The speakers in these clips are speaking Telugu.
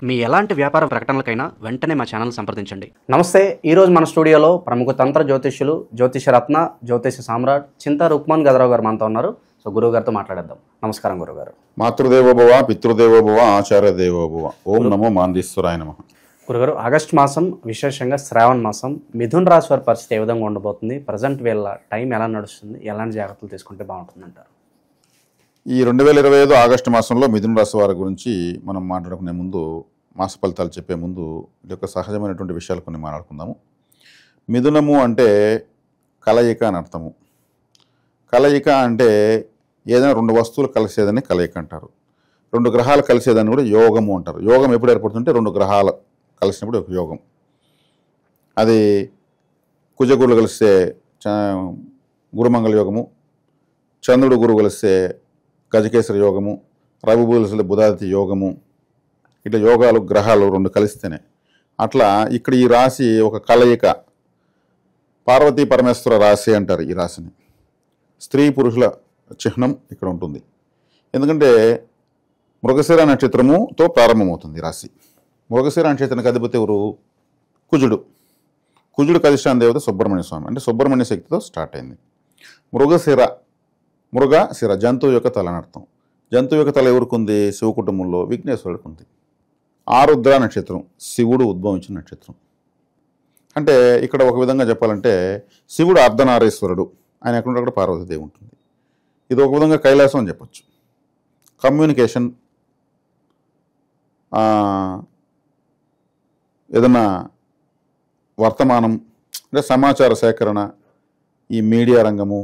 మీ ఎలాంటి వ్యాపార ప్రకటనలకైనా వెంటనే మా ఛానల్ సంప్రదించండి. నమస్తే. ఈరోజు మన స్టూడియోలో ప్రముఖ తంత్ర జ్యోతిష్యులు, జ్యోతిషరత్న, జ్యోతిష సామ్రాట్ చింతా రుక్మాన్ గదరావు గారు మనతో ఉన్నారు. సో గురువు గారితో మాట్లాడేద్దాం. నమస్కారం గురుగారు. మాతృదేవోభవ, పితృదేవోభవ, ఆచార్య దేవోభవ. ఓం నమో మాందీశ్వరాయ నమః. గురుగారు, ఆగస్టు మాసం, విశేషంగా శ్రావణ మాసం, మిథున రాశి వారి పరిస్థితి ఏ విధంగా ఉండబోతుంది? ప్రజెంట్ వీళ్ళ టైం ఎలా నడుస్తుంది? ఎలాంటి జాగ్రత్తలు తీసుకుంటే బాగుంటుంది అంటారు? ఈ 2025 ఆగస్టు మాసంలో మిథున రాశి వారి గురించి మనం మాట్లాడుకునే ముందు, మాస ఫలితాలు చెప్పే ముందు ఇది యొక్క సహజమైనటువంటి విషయాలు కొన్ని మాట్లాడుకుందాము. మిథునము అంటే కలయిక అని అర్థము. కలయిక అంటే ఏదైనా రెండు వస్తువులు కలిసేదని కలయిక అంటారు. రెండు గ్రహాలు కలిసేదాన్ని కూడా యోగము అంటారు. యోగం ఎప్పుడు ఏర్పడుతుంటే రెండు గ్రహాలు కలిసినప్పుడు ఒక యోగం. అది కుజగురులు కలిస్తే గురుమంగళ యోగము, చంద్రుడు గురువు కలిస్తే గజకేశ్వర యోగము, రవి కలిస్తే బుధాదిత్య యోగము. ఇట్లా యోగాలు గ్రహాలు రెండు కలిస్తేనే. అట్లా ఇక్కడ ఈ రాశి ఒక కలయిక. పార్వతీ పరమేశ్వర రాశి అంటారు ఈ రాశిని. స్త్రీ పురుషుల చిహ్నం ఇక్కడ ఉంటుంది. ఎందుకంటే మృగశిర నక్షత్రముతో ప్రారంభమవుతుంది ఈ రాశి. మృగశిర నక్షత్రానికి అధిపతి ఎవరు? కుజుడు. కుజుడికి అధిష్టాన దేవత సుబ్రహ్మణ్య స్వామి. అంటే సుబ్రహ్మణ్య శక్తితో స్టార్ట్ అయింది. మృగశిర, మృగశిర జంతువు యొక్క తల అని అర్థం. జంతువు యొక్క తల ఎవరికి ఉంది? శివ కుటుంబంలో విఘ్నేశ్వరుడికి ఉంది. ఆరుద్ర నక్షత్రం, శివుడు ఉద్భవించిన నక్షత్రం. అంటే ఇక్కడ ఒక విధంగా చెప్పాలంటే శివుడు అర్ధనారీశ్వరుడు, ఆయన ఎక్కడ అక్కడ పార్వతీదేవి ఉంటుంది. ఇది ఒక విధంగా కైలాసం అని చెప్పచ్చు. కమ్యూనికేషన్, ఏదన్నా వర్తమానం అంటే సమాచార సేకరణ, ఈ మీడియా రంగము,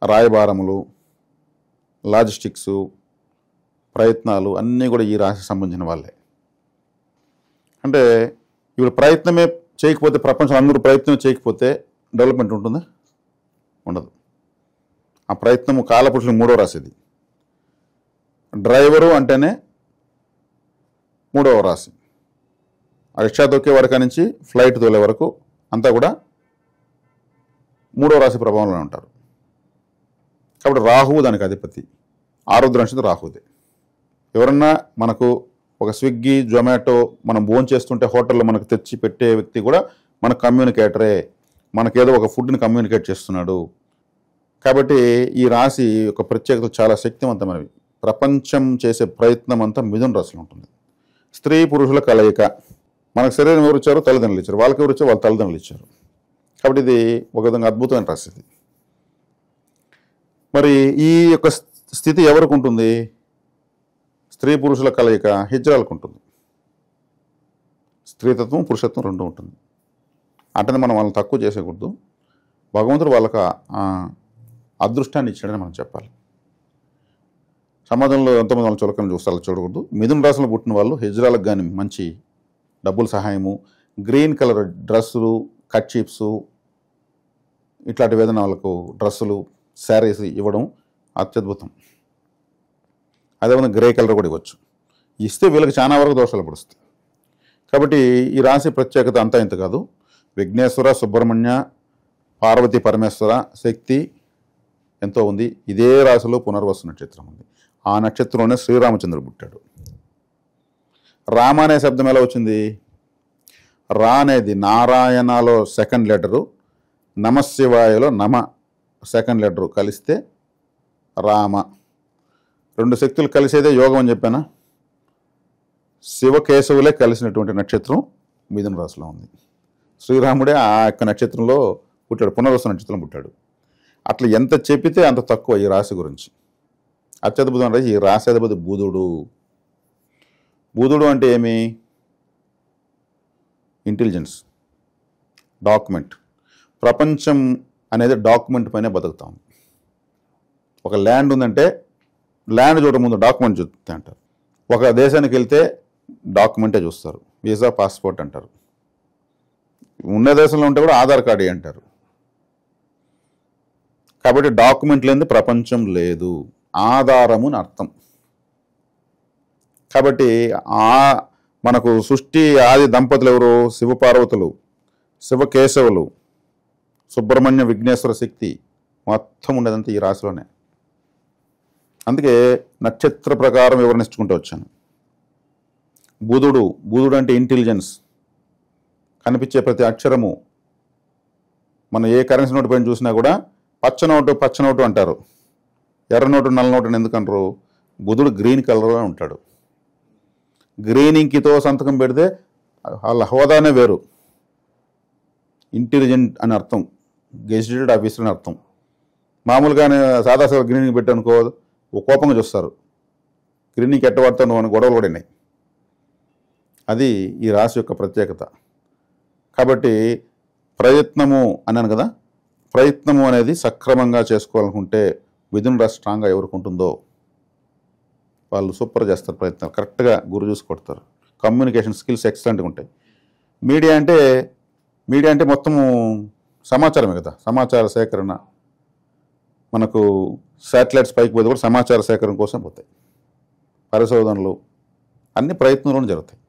రాయబారములు, లాజిస్టిక్సు, ప్రయత్నాలు అన్నీ కూడా ఈ రాశికి సంబంధించిన వాళ్ళే. అంటే ఇప్పుడు ప్రయత్నమే చేయకపోతే, ప్రపంచం అందరూ ప్రయత్నం చేయకపోతే డెవలప్మెంట్ ఉంటుందా? ఉండదు. ఆ ప్రయత్నము కాలపురుషులు 3వ రాశిది. డ్రైవరు అంటేనే 3వ రాశి. రిక్షా తొక్కే వరకు నుంచి ఫ్లైట్ తోలే వరకు అంతా కూడా 3వ రాశి ప్రభావంలో ఉంటారు. కాబట్టి రాహువు దానికి అధిపతి. ఆరుద్ర నక్షత్రం రాహుదే. ఎవరన్నా మనకు ఒక స్విగ్గీ, జొమాటో మనం భోజనం చేస్తుంటే హోటల్లో మనకు తెచ్చి పెట్టే వ్యక్తి కూడా మన కమ్యూనికేటరే. మనకేదో ఒక ఫుడ్ని కమ్యూనికేట్ చేస్తున్నాడు. కాబట్టి ఈ రాశి యొక్క ప్రత్యేకత చాలా శక్తివంతమైనవి. ప్రపంచం చేసే ప్రయత్నం అంతా మిథున రాశిలో ఉంటుంది. స్త్రీ పురుషుల కలయిక. మనకు శరీరం ఎవరు ఇచ్చారో తల్లిదండ్రులు ఇచ్చారు, వాళ్ళకి ఎవరు ఇచ్చారో వాళ్ళ తల్లిదండ్రులు ఇచ్చారు. కాబట్టి ఇది ఒక విధంగా అద్భుతమైన రాశి ఇది. మరి ఈ యొక్క స్థితి ఎవరికి ఉంటుంది? స్త్రీ పురుషుల కలయిక హిజ్రాలకు ఉంటుంది. స్త్రీతత్వం, పురుషత్వం రెండు ఉంటుంది. అంటే మనం వాళ్ళని తక్కువ చేసేకూడదు. భగవంతుడు వాళ్ళకి అదృష్టాన్ని ఇచ్చాడని మనం చెప్పాలి. సమాజంలో ఎంతోమంది వాళ్ళని చులకని చూస్తారు, చూడకూడదు. మిథున రాశిలో పుట్టిన వాళ్ళు హిజ్రాలకు కానీ మంచి డబ్బుల సహాయము, గ్రీన్ కలర్ డ్రెస్సులు, కట్చీప్స్, ఇట్లాంటి ఏదైనా వాళ్ళకు డ్రెస్సులు, శారీస్ ఇవ్వడం అత్యద్భుతం. అదేవిధంగా గ్రే కలర్ కూడా ఇవ్వచ్చు. ఇస్తే వీళ్ళకి చాలా వరకు దోషాలు పడుస్తాయి. కాబట్టి ఈ రాశి ప్రత్యేకత అంతా ఇంత కాదు. విఘ్నేశ్వర, సుబ్రహ్మణ్య, పార్వతీ పరమేశ్వర శక్తి ఎంతో ఉంది. ఇదే రాశిలో పునర్వసు నక్షత్రం ఉంది. ఆ నక్షత్రంలోనే శ్రీరామచంద్రుడు పుట్టాడు. రామ అనే శబ్దం ఎలా వచ్చింది? రా అనేది నారాయణలో సెకండ్ లెటరు, నమశివాయలో నమ సెకండ్ లెటరు కలిస్తే రామ. రెండు శక్తులు కలిసేదే యోగం అని చెప్పానా? శివకేశవులే కలిసినటువంటి నక్షత్రం మిథున రాశిలో ఉంది. శ్రీరాముడే ఆ యొక్క నక్షత్రంలో పుట్టాడు, పునర్వసు నక్షత్రం పుట్టాడు. అట్లా ఎంత చెప్పితే అంత తక్కువ ఈ రాశి గురించి. అత్యద్భుతం అంటే ఈ రాశి అధిపతి బుధుడు. బుధుడు అంటే ఏమి? Intelligence, document. ప్రపంచం అనేది డాక్యుమెంట్ పైనే బతుకుతాం. ఒక ల్యాండ్ ఉందంటే ల్యాండ్ చూడడం ముందు డాక్యుమెంట్ చూస్తే అంటారు. ఒక దేశానికి వెళ్తే డాక్యుమెంటే చూస్తారు, వీసా, పాస్పోర్ట్ అంటారు. ఉన్న దేశంలో ఉంటే కూడా ఆధార్ కార్డు అంటారు. కాబట్టి డాక్యుమెంట్ లేనిది ప్రపంచం లేదు, ఆధారము అని అర్థం. కాబట్టి మనకు సృష్టి ఆది దంపతులు ఎవరు? శివపార్వతులు, శివకేశవులు, సుబ్రహ్మణ్య, విఘ్నేశ్వర శక్తి మొత్తం ఉండేదంతా ఈ రాశిలోనే. అందుకే నక్షత్ర ప్రకారం వివరణ ఇచ్చుకుంటూ వచ్చాను. బుధుడు, బుధుడు అంటే ఇంటెలిజెన్స్, కనిపించే ప్రతి అక్షరము. మనం ఏ కరెన్సీ నోటు పైన చూసినా కూడా పచ్చ నోటు అంటారు, ఎర్ర నోటు నల్ల నోటు అని ఎందుకంటారు? బుధుడు గ్రీన్ కలర్లో ఉంటాడు. గ్రీన్ ఇంకితో సంతకం పెడితే వాళ్ళ హోదానే వేరు. ఇంటెలిజెంట్ అని అర్థం, గెజిటెడ్ ఆఫీసర్ అని అర్థం. మామూలుగానే సాదా గ్రీనింగ్ పెట్టనుకో కోపంగా చూస్తారు, గ్రీనింగ్ ఎట్టబడతావు నువ్వు అని గొడవలు కూడా ఉన్నాయి. అది ఈ రాశి యొక్క ప్రత్యేకత. కాబట్టి ప్రయత్నము అన్నాను కదా, ప్రయత్నము అనేది సక్రమంగా చేసుకోవాలనుకుంటే మిథున రాశి స్ట్రాంగ్గా ఎవరికి ఉంటుందో వాళ్ళు సూపర్ చేస్తారు ప్రయత్నాలు, కరెక్ట్గా గురి చూసి కొడతారు. కమ్యూనికేషన్ స్కిల్స్ ఎక్సలెంట్గా ఉంటాయి. మీడియా అంటే మొత్తము సమాచారమే కదా, సమాచార సేకరణ. మనకు శాటిలైట్స్ పైకి పోతే కూడా సమాచార సేకరణ కోసం పోతాయి. పరిశోధనలు అన్ని ప్రయత్నంలోనే జరుగుతాయి.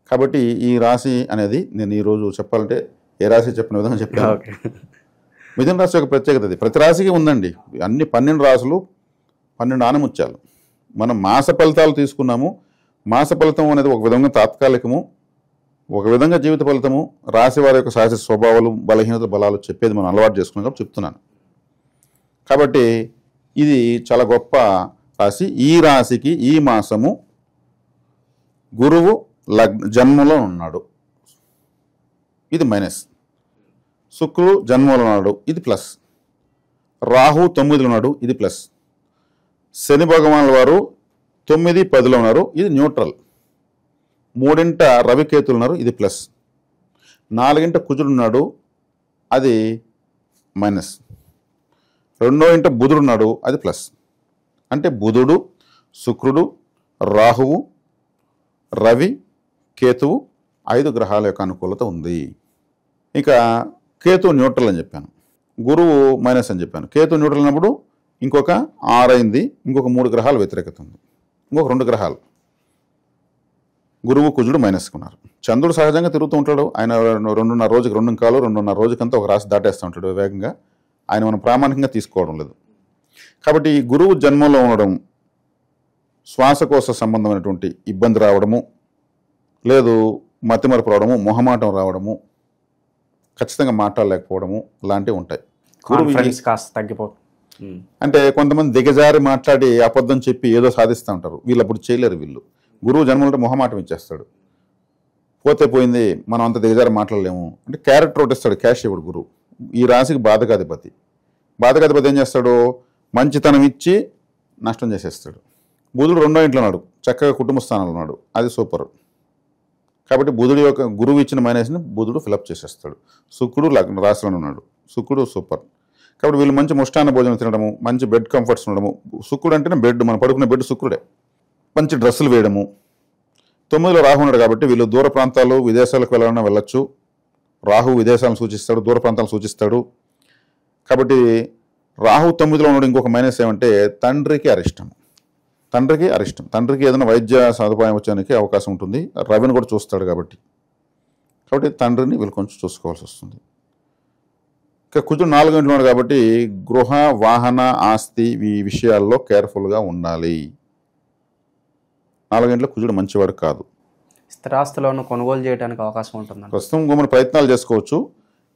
కాబట్టి ఈ రాశి అనేది నేను ఈరోజు చెప్పాలంటే ఏ రాశి చెప్పిన విధంగా చెప్పాను. మిథున రాశి యొక్క ప్రత్యేకత అది. ప్రతి రాశికి ఉందండి. అన్ని 12 రాశులు 12 ఆనముత్యాలు. మనం మాస ఫలితాలు తీసుకున్నాము. మాస ఫలితం అనేది ఒక విధంగా తాత్కాలికము, ఒక విధంగా జీవిత ఫలితము. రాశి వారి యొక్క సహజ స్వభావాలు, బలహీనత, బలాలు చెప్పేది మనం అలవాటు చేసుకున్నాం కాబట్టి చెప్తున్నాను. కాబట్టి ఇది చాలా గొప్ప రాశి. ఈ రాశికి ఈ మాసము గురువు జన్మలో ఉన్నాడు, ఇది మైనస్. శుక్రుడు జన్మలో ఉన్నాడు, ఇది ప్లస్. రాహు 9లో ఉన్నాడు, ఇది ప్లస్. శని భగవానుల వారు 9, 10లో ఉన్నారు, ఇది న్యూట్రల్. 3 రవికేతులు ఉన్నారు, ఇది ప్లస్. 4 కుజుడు ఉన్నాడు, అది మైనస్. 2 బుధుడు ఉన్నాడు, అది ప్లస్. అంటే బుధుడు, శుక్రుడు, రాహువు, రవి, కేతువు 5 గ్రహాల యొక్క అనుకూలత ఉంది. ఇక కేతువు న్యూట్రల్ అని చెప్పాను, గురువు మైనస్ అని చెప్పాను. కేతు న్యూట్రల్ అన్నప్పుడు ఇంకొక 6 అయింది, ఇంకొక 3 గ్రహాలు వ్యతిరేకత ఉంది, ఇంకొక 2 గ్రహాలు. గురువు కుజుడు మైనస్కి ఉన్నారు. చంద్రుడు సహజంగా తిరుగుతూ ఉంటాడు. ఆయన 2.5 రోజుకి 2 కాలు 2.5 రోజుకంతా ఒక రాశి దాటేస్తూ ఉంటాడు వేగంగా. ఆయన మనం ప్రామాణికంగా తీసుకోవడం లేదు. కాబట్టి ఈ గురువు జన్మంలో ఉండడం శ్వాసకోశ సంబంధమైనటువంటి ఇబ్బంది రావడము, లేదు మతిమరుపు రావడము, మొహమాటం రావడము, ఖచ్చితంగా మాట్లాడలేకపోవడము లాంటివి ఉంటాయి. కాన్ఫిడెన్స్ కాస్త తగ్గిపోతుంది. అంటే కొంతమంది దిగజారి మాట్లాడి అబద్ధం చెప్పి ఏదో సాధిస్తూ ఉంటారు. వీళ్ళు అప్పుడు చేయలేరు. వీళ్ళు గురువు జన్మలో మొహమాటం ఇచ్చేస్తాడు. పోతే పోయింది, మనం అంత దిగజారి మాట్లాడలేము అంటే క్యారెక్టర్ ఒకటిస్తాడు. క్యాష్ ఇవ్వడు గురువు. ఈ రాశికి బాధకాధిపతి. బాధకాధిపతి ఏం చేస్తాడు? మంచితనం ఇచ్చి నష్టం చేసేస్తాడు. బుధుడు 2వ ఇంట్లో ఉన్నాడు, చక్కగా కుటుంబ స్థానంలో ఉన్నాడు, అది సూపర్. కాబట్టి బుధుడు యొక్క గురువు ఇచ్చిన మైనస్ని బుధుడు ఫిలప్ చేసేస్తాడు. శుక్రుడు రాశిలోనే ఉన్నాడు, శుక్రుడు సూపర్. కాబట్టి వీళ్ళు మంచి ముష్టాన్న భోజనం తినడము, మంచి బెడ్ కంఫర్ట్స్ ఉండడము. శుక్రుడు అంటేనే బెడ్, మనం పడుకునే బెడ్ శుక్రుడే. మంచి డ్రెస్సులు వేయడము. 9లో రాహు ఉన్నాడు కాబట్టి వీళ్ళు దూర ప్రాంతాలు, విదేశాలకు వెళ్ళాలన్నా వెళ్ళొచ్చు. రాహు విదేశాలను సూచిస్తాడు, దూర ప్రాంతాలను సూచిస్తాడు. కాబట్టి రాహు 9లో ఉన్నాడు. ఇంకొక మైనస్ ఏమంటే తండ్రికి అరిష్టం. తండ్రికి ఏదైనా వైద్య సదుపాయం వచ్చేందుకు అవకాశం ఉంటుంది. రవిని కూడా చూస్తాడు కాబట్టి తండ్రిని వీళ్ళు కొంచెం చూసుకోవాల్సి వస్తుంది. ఇక కుజుడు 4వ ఇంట్లో ఉన్నాడు కాబట్టి గృహ, వాహన, ఆస్తి ఈ విషయాల్లో కేర్ఫుల్గా ఉండాలి. 4వ ఇంట్లో కుజుడు మంచివాడు కాదు. స్థిరాస్తులను కొనుగోలు చేయడానికి అవకాశం ఉంటుంది. ప్రస్తుతం గుమ్మని ప్రయత్నాలు చేసుకోవచ్చు.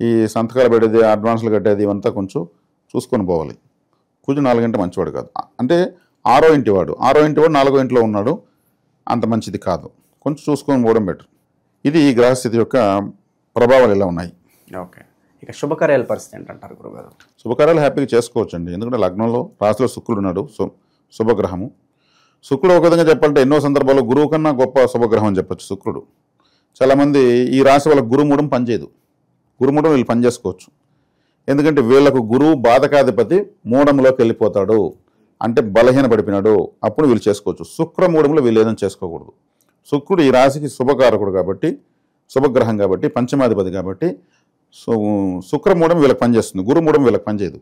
ఈ సంతకాలు పెట్టేది, అడ్వాన్స్లు కట్టేది ఇవంతా కొంచెం చూసుకొని పోవాలి. కుజుడు 4 మంచివాడు కాదు. అంటే 6వ ఇంటివాడు 4వ ఇంట్లో ఉన్నాడు, అంత మంచిది కాదు. కొంచెం చూసుకొని పోవడం బెటర్. ఇది ఈ గ్రహస్థితి యొక్క ప్రభావాలు ఎలా ఉన్నాయి. ఓకే, ఇక శుభకార్యాల పరిస్థితి ఏంటంటారు గురుగారు? శుభకార్యాలు హ్యాపీగా చేసుకోవచ్చు అండి. ఎందుకంటే లగ్నంలో రాశిలో శుక్రుడు ఉన్నాడు, శుభగ్రహము. శుక్రుడు ఒక విధంగా చెప్పాలంటే ఎన్నో సందర్భాల్లో గురువు కన్నా గొప్ప శుభగ్రహం అని చెప్పచ్చు శుక్రుడు. చాలామంది ఈ రాశి వాళ్ళకి గురుమూఢం పనిచేయదు. గురుమూఢం వీళ్ళు పని చేసుకోవచ్చు. ఎందుకంటే వీళ్ళకు గురువు బాధకాధిపతి మూఢంలోకి వెళ్ళిపోతాడు, అంటే బలహీన పడిపోయినాడు, అప్పుడు వీళ్ళు చేసుకోవచ్చు. శుక్రమూఢంలో వీళ్ళు ఏదైనా చేసుకోకూడదు. శుక్రుడు ఈ రాశికి శుభకారకుడు కాబట్టి, శుభగ్రహం కాబట్టి, పంచమాధిపతి కాబట్టి శుక్రమూఢం వీళ్ళకి పనిచేస్తుంది, గురుమూఢం వీళ్ళకి పనిచేయదు.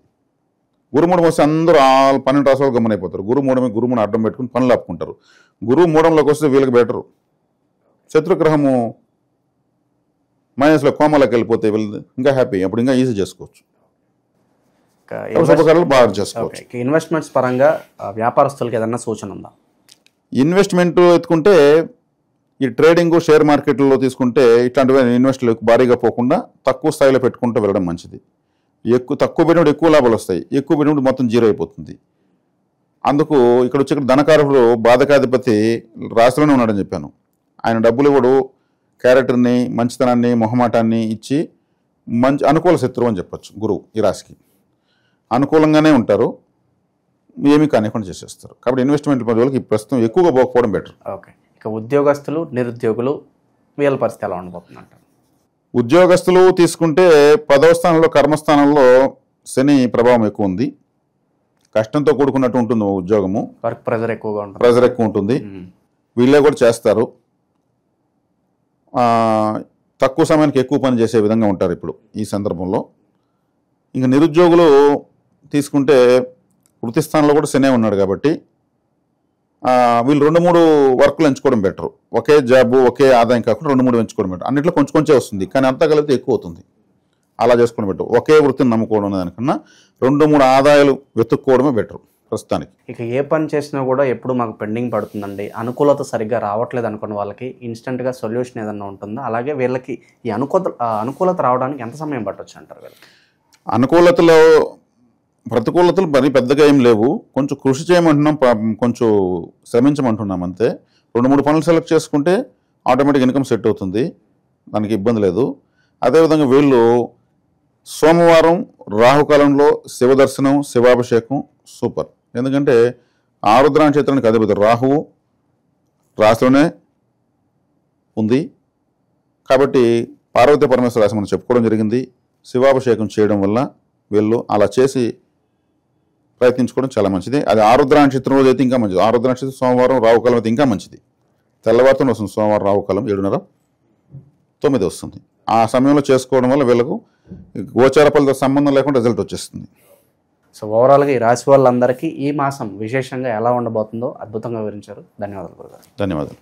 గురుమూఢం వస్తే అందరూ 12 రాసులు గమనైపోతారు. గురుమూఢం అడ్డం పెట్టుకుని పనులు ఆపుకుంటారు. గురువు మూఢంలోకి వస్తే వీళ్ళకి బెటరు. శత్రుగ్రహము మైనస్లో కోమలోకి వెళ్ళిపోతే వీళ్ళు ఇంకా హ్యాపీ, అప్పుడు ఇంకా ఈజీ చేసుకోవచ్చు. శుభకార్యాలు బాగా చేసుకోవచ్చు. ఇన్వెస్ట్మెంట్స్ పరంగా వ్యాపారస్తులకి ఏదన్నా సూచన ఉందా? ఇన్వెస్ట్మెంట్ ఎత్తుకుంటే ఈ ట్రేడింగ్ షేర్ మార్కెట్లో తీసుకుంటే ఇట్లాంటివి ఇన్వెస్టర్లు భారీగా పోకుండా తక్కువ స్థాయిలో పెట్టుకుంటూ వెళ్ళడం మంచిది. తక్కువ పెట్టినప్పుడు ఎక్కువ లాభాలు వస్తాయి, ఎక్కువ పెట్టినప్పుడు మొత్తం జీరో అయిపోతుంది. అందుకు ఇక్కడ వచ్చి ధనకారకుడు బాధకాధిపతి రాశిలోనే ఉన్నాడని చెప్పాను. ఆయన డబ్బులు ఇవ్వడు, క్యారెక్టర్ని, మంచితనాన్ని, మొహమాటాన్ని ఇచ్చి మంచి అనుకూల శత్రువు అని చెప్పొచ్చు. గురువు ఈ రాశికి అనుకూలంగానే ఉంటారు, ఏమీ కానివ్వకుండా చేసేస్తారు. కాబట్టి ఇన్వెస్ట్మెంట్ వాళ్ళకి ప్రస్తుతం ఎక్కువగా పోకపోవడం బెటర్. ఓకే, ఇక ఉద్యోగస్తులు, నిరుద్యోగులు వీళ్ళ పరిస్థితి ఎలా ఉండబోతుందంటారు? ఉద్యోగస్తులు తీసుకుంటే 10వ స్థానంలో కర్మస్థానంలో శని ప్రభావం ఎక్కువ ఉంది. కష్టంతో కూడుకున్నట్టు ఉంటుంది ఉద్యోగము, వర్క్ ప్రెజర్ ఎక్కువగా ఉంటుంది, ప్రెజర్ ఎక్కువ ఉంటుంది. వీళ్ళే కూడా చేస్తారు, తక్కువ సమయానికి ఎక్కువ పని చేసే విధంగా ఉంటారు ఇప్పుడు ఈ సందర్భంలో. ఇంకా నిరుద్యోగులు తీసుకుంటే వృత్తి స్థానంలో కూడా శనే ఉన్నాడు కాబట్టి వీళ్ళు 2-3 వర్కులు ఎంచుకోవడం బెటర్. ఒకే జాబు ఒకే ఆదాయం కాకుండా 2-3 ఎంచుకోవడం బెటర్. అన్నింటిలో కొంచెం కొంచెం వస్తుంది, కానీ అంతా కలిపితే ఎక్కువ అవుతుంది. అలా చేసుకోవడం బెటర్. ఒకే వృత్తిని నమ్ముకోవడం దానికన్నా 2-3 ఆదాయాలు వెతుక్కోవడమే బెటర్ ప్రస్తుతానికి. ఇక ఏ పని చేసినా కూడా ఎప్పుడు మాకు పెండింగ్ పడుతుందండి, అనుకూలత సరిగ్గా రావట్లేదు అనుకున్న వాళ్ళకి ఇన్స్టెంట్గా సొల్యూషన్ ఏదన్నా ఉంటుందా? అలాగే వీళ్ళకి ఈ అనుకూలత రావడానికి ఎంత సమయం పట్టొచ్చు అంటారు? వీళ్ళకి అనుకూలతలో ప్రతికూలతలు మరి పెద్దగా ఏం లేవు. కొంచెం కృషి చేయమంటున్నాం, కొంచెం శ్రమించమంటున్నాం అంతే. 2-3 పనులు సెలెక్ట్ చేసుకుంటే ఆటోమేటిక్ ఇన్కమ్ సెట్ అవుతుంది, దానికి ఇబ్బంది లేదు. అదేవిధంగా వీళ్ళు సోమవారం రాహుకాలంలో శివదర్శనం, శివాభిషేకం సూపర్. ఎందుకంటే ఆరుద్ర నక్షత్రానికి అధిపతి రాహువు రాశిలోనే ఉంది కాబట్టి పార్వతీ పరమేశ్వర రాశి మనం చెప్పుకోవడం జరిగింది. శివాభిషేకం చేయడం వల్ల వీళ్ళు అలా చేసి ప్రయత్నించుకోవడం చాలా మంచిది. అది ఆరుద్ర నక్షత్రం రోజు అయితే ఇంకా మంచిది. ఆరుద్ర నక్షత్రం సోమవారం రాహుకాలం అయితే ఇంకా మంచిది. తెల్లవారుతో వస్తుంది సోమవారం రాహుకాలం 7:30-9 వస్తుంది. ఆ సమయంలో చేసుకోవడం వల్ల వీళ్ళకు గోచార ఫలిత సంబంధం లేకుండా రిజల్ట్ వచ్చేస్తుంది. సో ఓవరాల్గా ఈ రాశి వాళ్ళందరికీ ఈ మాసం విశేషంగా ఎలా ఉండబోతుందో అద్భుతంగా వివరించారు. ధన్యవాదాలు గురుగారు. ధన్యవాదాలు.